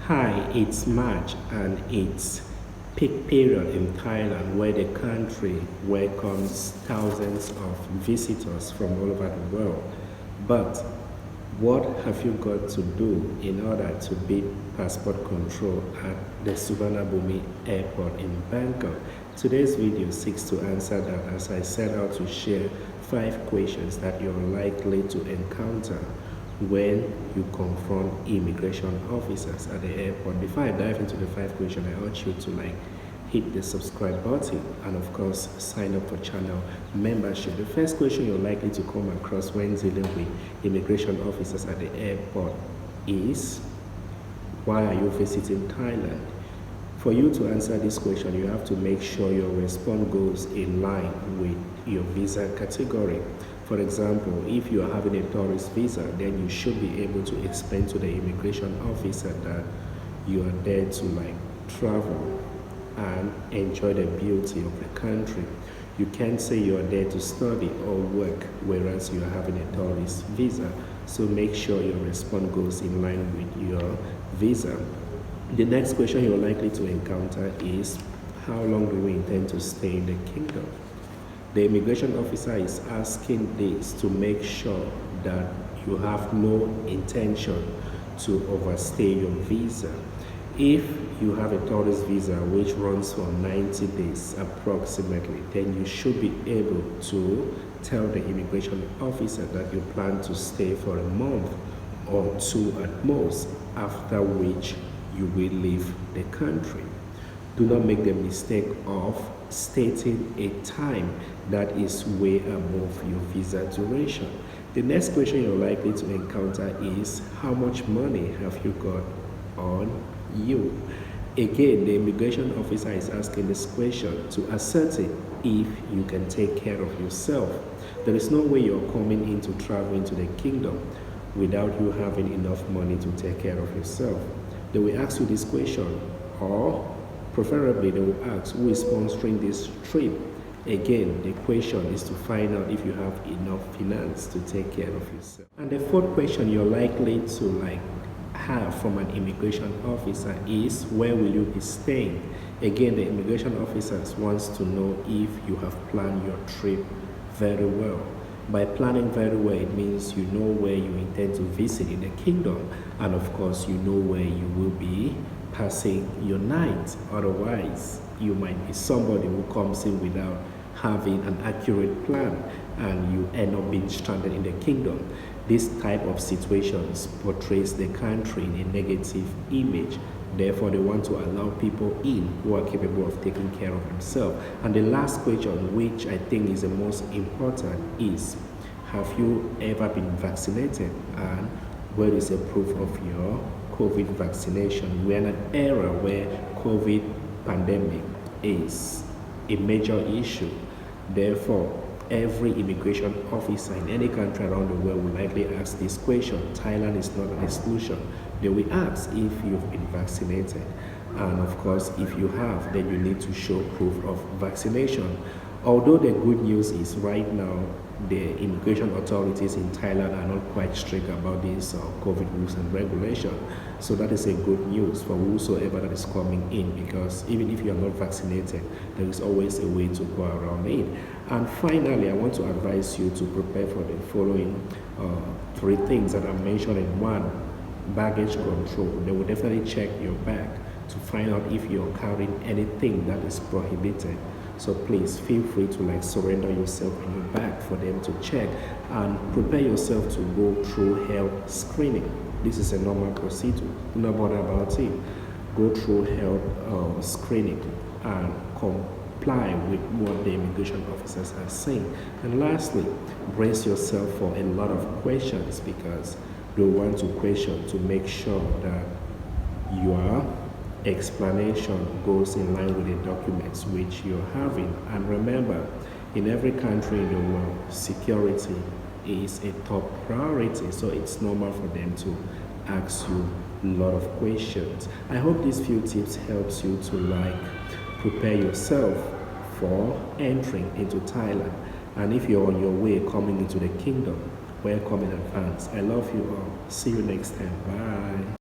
Hi, it's March and it's peak period in Thailand where the country welcomes thousands of visitors from all over the world. But what have you got to do in order to beat passport control at the Suvarnabhumi airport in Bangkok? Today's video seeks to answer that as I set out to share 5 questions that you're likely to encounter when you confront immigration officers at the airport. Before I dive into the 5 questions, I urge you to hit the subscribe button and of course sign up for channel membership. The first question you're likely to come across when dealing with immigration officers at the airport is, why are you visiting Thailand? For you to answer this question, you have to make sure your response goes in line with your visa category. For example, if you are having a tourist visa, then you should be able to explain to the immigration officer that you are there to travel and enjoy the beauty of the country. You can't say you are there to study or work, whereas you are having a tourist visa. So make sure your response goes in line with your visa. The next question you're likely to encounter is, how long do we intend to stay in the kingdom? The immigration officer is asking this to make sure that you have no intention to overstay your visa. If you have a tourist visa which runs for 90 days approximately, then you should be able to tell the immigration officer that you plan to stay for a month or 2 at most, after which you will leave the country. Do not make the mistake of stating a time that is way above your visa duration. The next question you're likely to encounter is, how much money have you got on you? Again, the immigration officer is asking this question to ascertain if you can take care of yourself. There is no way you're coming in to travel into the kingdom without you having enough money to take care of yourself. They will ask you this question, or preferably they will ask, who is sponsoring this trip? Again, the question is to find out if you have enough finance to take care of yourself. And the fourth question you're likely to have from an immigration officer is, where will you be staying? Again, the immigration officers wants to know if you have planned your trip very well. By planning very well, it means you know where you intend to visit in the kingdom, and of course you know where you will be passing your night. Otherwise, you might be somebody who comes in without having an accurate plan and you end up being stranded in the kingdom. This type of situations portrays the country in a negative image. Therefore, they want to allow people in who are capable of taking care of themselves. And the last question, which I think is the most important, is, have you ever been vaccinated? And where is a proof of your COVID vaccination? We're in an era where COVID pandemic is a major issue. Therefore, every immigration officer in any country around the world will likely ask this question. Thailand is not an exclusion. They will ask if you've been vaccinated. And of course, if you have, then you need to show proof of vaccination. Although the good news is right now, the immigration authorities in Thailand are not quite strict about these COVID rules and regulations. So that is a good news for whosoever that is coming in, because even if you are not vaccinated, there is always a way to go around it. And finally, I want to advise you to prepare for the following 3 things that are mentioned in 1. Baggage control. They will definitely check your bag to find out if you're carrying anything that is prohibited. So please feel free to surrender yourself in your bag for them to check, and prepare yourself to go through health screening. This is a normal procedure. Do not bother about it. Go through health screening and comply with what the immigration officers are saying. And lastly, brace yourself for a lot of questions, because they want to question to make sure that your explanation goes in line with the documents which you're having. And remember, in every country in the world, security is a top priority, so it's normal for them to ask you a lot of questions. I hope these few tips helps you to prepare yourself for entering into Thailand. And if you're on your way coming into the kingdom, welcome in advance. I love you all. See you next time. Bye.